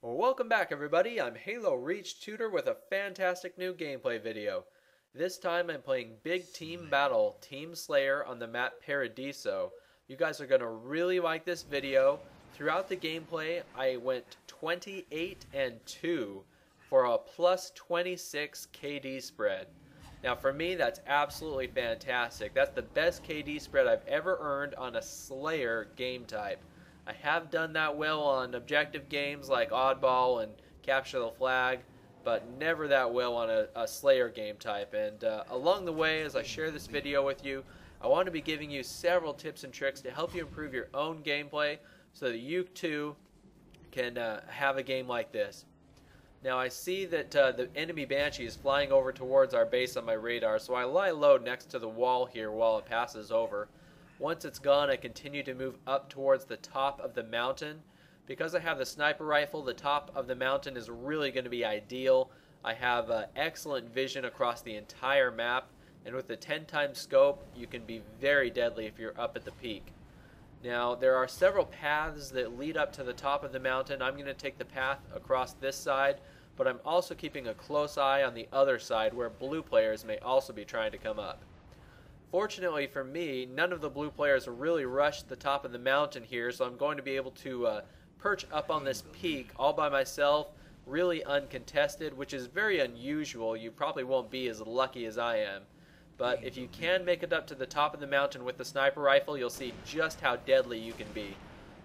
Well, welcome back everybody, I'm Halo Reach Tutor with a fantastic new gameplay video. This time I'm playing Big Team Battle Team Slayer on the map Paradiso. You guys are going to really like this video. Throughout the gameplay I went 28-2 for a plus 26 KD spread. Now for me that's absolutely fantastic. That's the best KD spread I've ever earned on a Slayer game type. I have done that well on objective games like Oddball and Capture the Flag, but never that well on a Slayer game type. And along the way, as I share this video with you, I want to be giving you several tips and tricks to help you improve your own gameplay so that you too can have a game like this. Now I see that the enemy Banshee is flying over towards our base on my radar, so I lie low next to the wall here while it passes over. Once it's gone, I continue to move up towards the top of the mountain. Because I have the sniper rifle, the top of the mountain is really going to be ideal. I have excellent vision across the entire map, and with the 10x scope, you can be very deadly if you're up at the peak. Now, there are several paths that lead up to the top of the mountain. I'm going to take the path across this side, but I'm also keeping a close eye on the other side where blue players may also be trying to come up. Fortunately for me, none of the blue players really rushed the top of the mountain here, so I'm going to be able to perch up on this peak all by myself, really uncontested, which is very unusual. You probably won't be as lucky as I am. But if you can make it up to the top of the mountain with the sniper rifle, you'll see just how deadly you can be.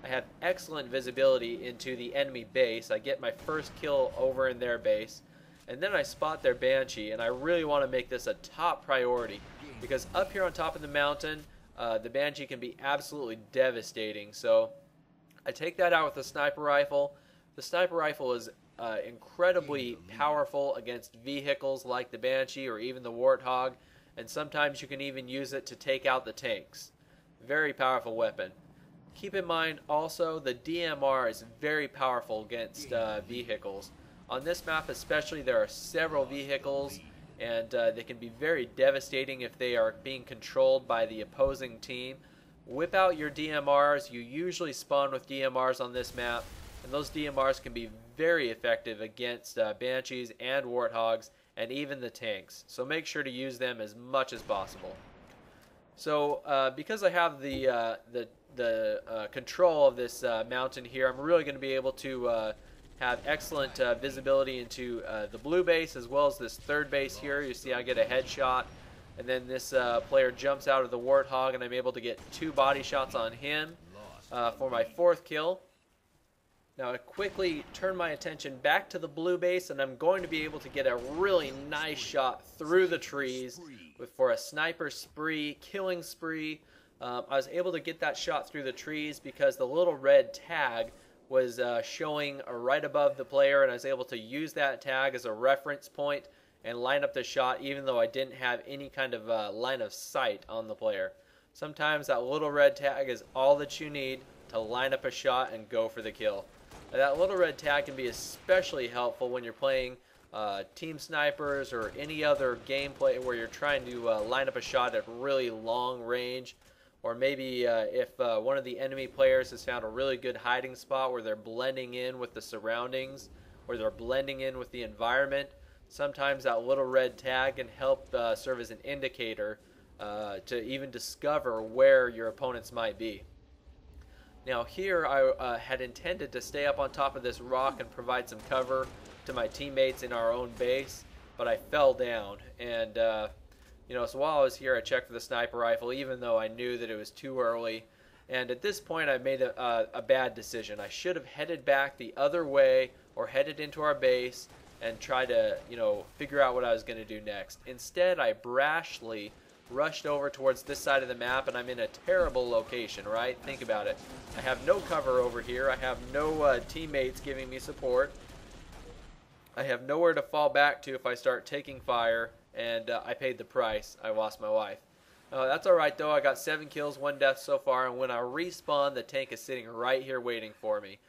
I have excellent visibility into the enemy base. I get my first kill over in their base, and then I spot their Banshee, and I really want to make this a top priority. Because up here on top of the mountain, the Banshee can be absolutely devastating. So I take that out with the sniper rifle. The sniper rifle is incredibly powerful against vehicles like the Banshee or even the Warthog. And sometimes you can even use it to take out the tanks. Very powerful weapon. Keep in mind also the DMR is very powerful against vehicles. On this map especially, there are several vehicles, and they can be very devastating if they are being controlled by the opposing team. Whip out your DMRs. You usually spawn with DMRs on this map, and those DMRs can be very effective against Banshees and Warthogs and even the tanks. So make sure to use them as much as possible. So because I have the control of this mountain here, I'm really going to be able to have excellent visibility into the blue base as well as this third base here. You see I get a headshot, and then this player jumps out of the Warthog, and I'm able to get 2 body shots on him for my 4th kill. Now I quickly turn my attention back to the blue base, and I'm going to be able to get a really nice shot through the trees for a sniper spree, killing spree. I was able to get that shot through the trees because the little red tag was showing right above the player, and I was able to use that tag as a reference point and line up the shot even though I didn't have any kind of line of sight on the player. Sometimes that little red tag is all that you need to line up a shot and go for the kill. Now, that little red tag can be especially helpful when you're playing team snipers or any other gameplay where you're trying to line up a shot at really long range. Or maybe if one of the enemy players has found a really good hiding spot where they're blending in with the surroundings, or they're blending in with the environment, sometimes that little red tag can help serve as an indicator to even discover where your opponents might be. Now here I had intended to stay up on top of this rock and provide some cover to my teammates in our own base, but I fell down, and so while I was here, I checked for the sniper rifle, even though I knew that it was too early. And at this point, I made a bad decision. I should have headed back the other way or headed into our base and try to, figure out what I was going to do next. Instead, I brashly rushed over towards this side of the map, and I'm in a terrible location, right? Think about it. I have no cover over here. I have no teammates giving me support. I have nowhere to fall back to if I start taking fire. And I paid the price. I lost my wife. That's alright though. I got 7 kills, 1 death so far, and when I respawn, the tank is sitting right here waiting for me.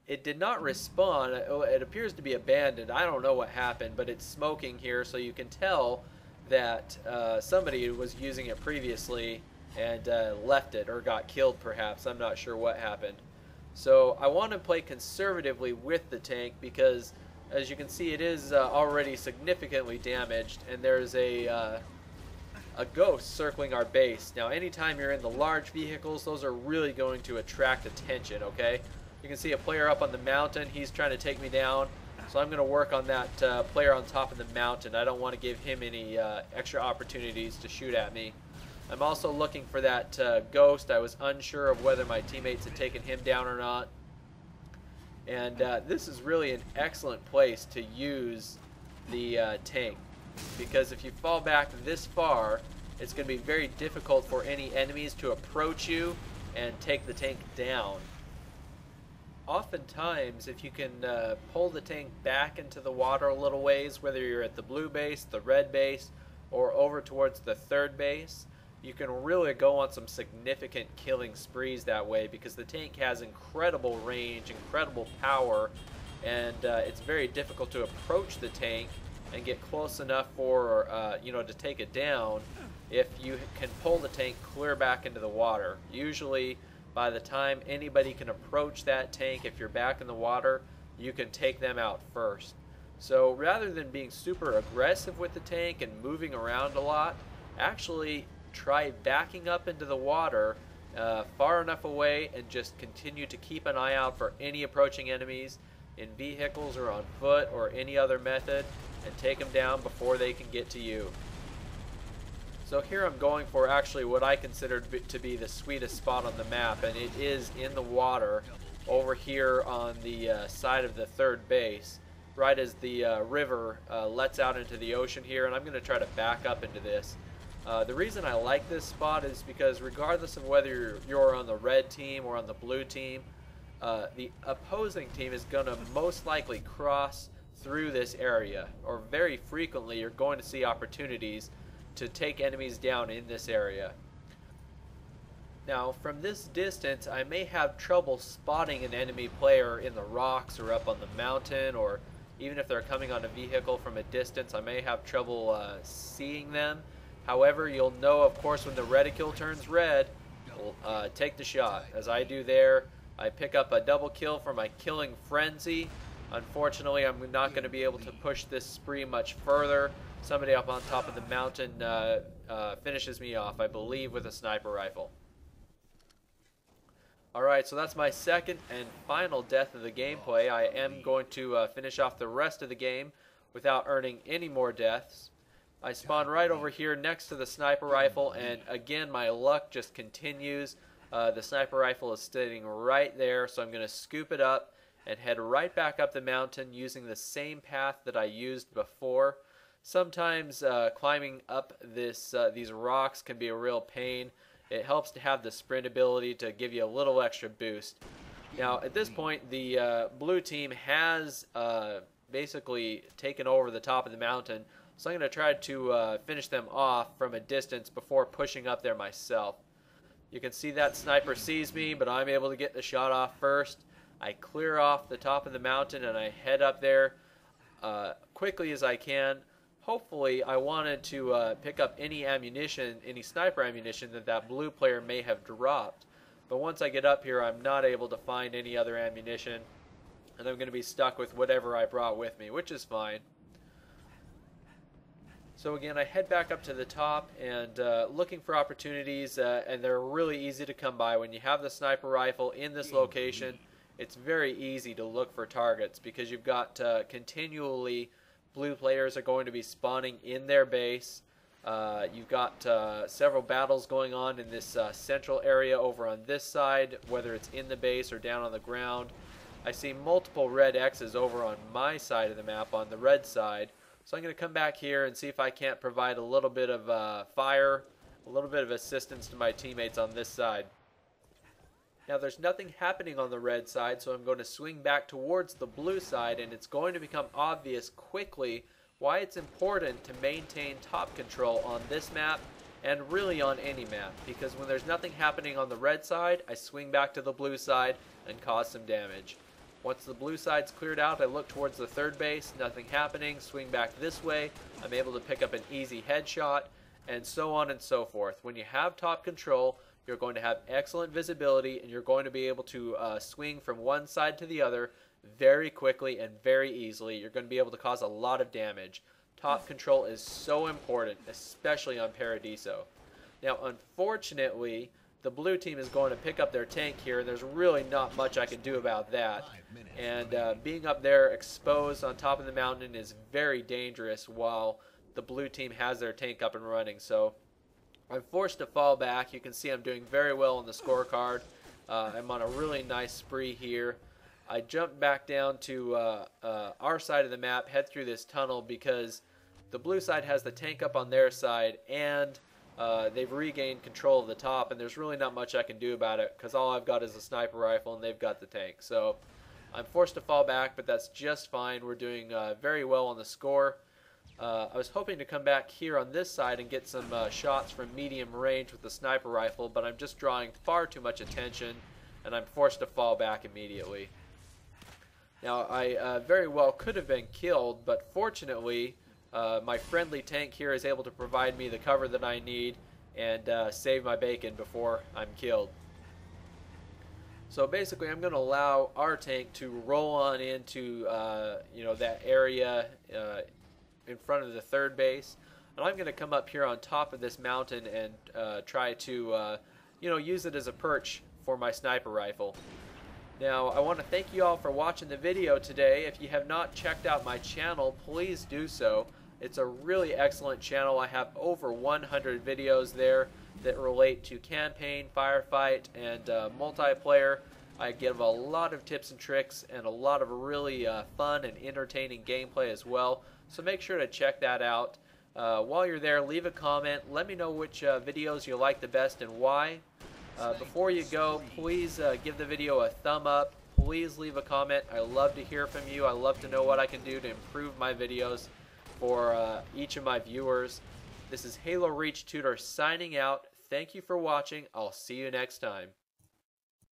It did not respawn. It appears to be abandoned. I don't know what happened, but it's smoking here, so you can tell that somebody was using it previously and left it or got killed perhaps. I'm not sure what happened. So I want to play conservatively with the tank because, as you can see, it is already significantly damaged, and there's a ghost circling our base. Now, anytime you're in the large vehicles, those are really going to attract attention, okay? You can see a player up on the mountain. He's trying to take me down. So I'm going to work on that player on top of the mountain. I don't want to give him any extra opportunities to shoot at me. I'm also looking for that ghost. I was unsure of whether my teammates had taken him down or not. And this is really an excellent place to use the tank, because if you fall back this far, it's going to be very difficult for any enemies to approach you and take the tank down. Oftentimes, if you can pull the tank back into the water a little ways, whether you're at the blue base, the red base, or over towards the third base, you can really go on some significant killing sprees that way, because the tank has incredible range, incredible power, and it's very difficult to approach the tank and get close enough for to take it down if you can pull the tank clear back into the water. Usually by the time anybody can approach that tank, if you're back in the water, you can take them out first. So rather than being super aggressive with the tank and moving around a lot, actually try backing up into the water far enough away and just continue to keep an eye out for any approaching enemies in vehicles or on foot or any other method, and take them down before they can get to you. So here I'm going for actually what I consider to be the sweetest spot on the map, and it is in the water over here on the side of the third base, right as the river lets out into the ocean here, and I'm going to try to back up into this. The reason I like this spot is because regardless of whether you're on the red team or on the blue team, the opposing team is going to most likely cross through this area, or very frequently you're going to see opportunities to take enemies down in this area. Now, from this distance, I may have trouble spotting an enemy player in the rocks or up on the mountain, or even if they're coming on a vehicle from a distance, I may have trouble seeing them. However, you'll know, of course, when the reticule turns red, take the shot. As I do there, I pick up a double kill for my killing frenzy. Unfortunately, I'm not going to be able to push this spree much further. Somebody up on top of the mountain finishes me off, I believe, with a sniper rifle. Alright, so that's my second and final death of the gameplay. I am going to finish off the rest of the game without earning any more deaths. I spawn right over here next to the sniper rifle, and again my luck just continues. The sniper rifle is sitting right there, so I'm going to scoop it up and head right back up the mountain using the same path that I used before. Sometimes climbing up these rocks can be a real pain. It helps to have the sprint ability to give you a little extra boost. Now at this point, the blue team has basically taken over the top of the mountain, so I'm going to try to finish them off from a distance before pushing up there myself. You can see that sniper sees me, but I'm able to get the shot off first. I clear off the top of the mountain and I head up there quickly as I can. Hopefully, I wanted to pick up any ammunition, any sniper ammunition that blue player may have dropped. But once I get up here, I'm not able to find any other ammunition, and I'm going to be stuck with whatever I brought with me, which is fine. So again, I head back up to the top and looking for opportunities, and they're really easy to come by. When you have the sniper rifle in this location, it's very easy to look for targets because you've got continually blue players are going to be spawning in their base. You've got several battles going on in this central area over on this side, whether it's in the base or down on the ground. I see multiple red X's over on my side of the map, on the red side. So I'm going to come back here and see if I can't provide a little bit of fire, a little bit of assistance to my teammates on this side. Now there's nothing happening on the red side, so I'm going to swing back towards the blue side, and it's going to become obvious quickly why it's important to maintain top control on this map and really on any map, because when there's nothing happening on the red side, I swing back to the blue side and cause some damage. Once the blue side's cleared out, I look towards the third base, nothing happening, swing back this way, I'm able to pick up an easy headshot, and so on and so forth. When you have top control, you're going to have excellent visibility, and you're going to be able to swing from one side to the other very quickly and very easily. You're going to be able to cause a lot of damage. Top control is so important, especially on Paradiso. Now, unfortunately, the blue team is going to pick up their tank here, and there's really not much I can do about that. And being up there exposed on top of the mountain is very dangerous while the blue team has their tank up and running. So I'm forced to fall back. You can see I'm doing very well on the scorecard. I'm on a really nice spree here. I jumped back down to our side of the map, head through this tunnel because the blue side has the tank up on their side, and they've regained control of the top, and there's really not much I can do about it because all I've got is a sniper rifle and they've got the tank. So I'm forced to fall back, but that's just fine. We're doing very well on the score. I was hoping to come back here on this side and get some shots from medium range with the sniper rifle, but I'm just drawing far too much attention, and I'm forced to fall back immediately. Now, I very well could have been killed, but fortunately, my friendly tank here is able to provide me the cover that I need and save my bacon before I'm killed. So basically, I'm going to allow our tank to roll on into that area in front of the third base, and I'm going to come up here on top of this mountain and try to use it as a perch for my sniper rifle. Now, I want to thank you all for watching the video today. If you have not checked out my channel, please do so. It's a really excellent channel. I have over 100 videos there that relate to campaign, firefight, and multiplayer. I give a lot of tips and tricks and a lot of really fun and entertaining gameplay as well. So make sure to check that out. While you're there, leave a comment. Let me know which videos you like the best and why. Before you go, please give the video a thumb up. Please leave a comment. I love to hear from you. I love to know what I can do to improve my videos for each of my viewers. This is Halo Reach Tutor signing out. Thank you for watching. I'll see you next time.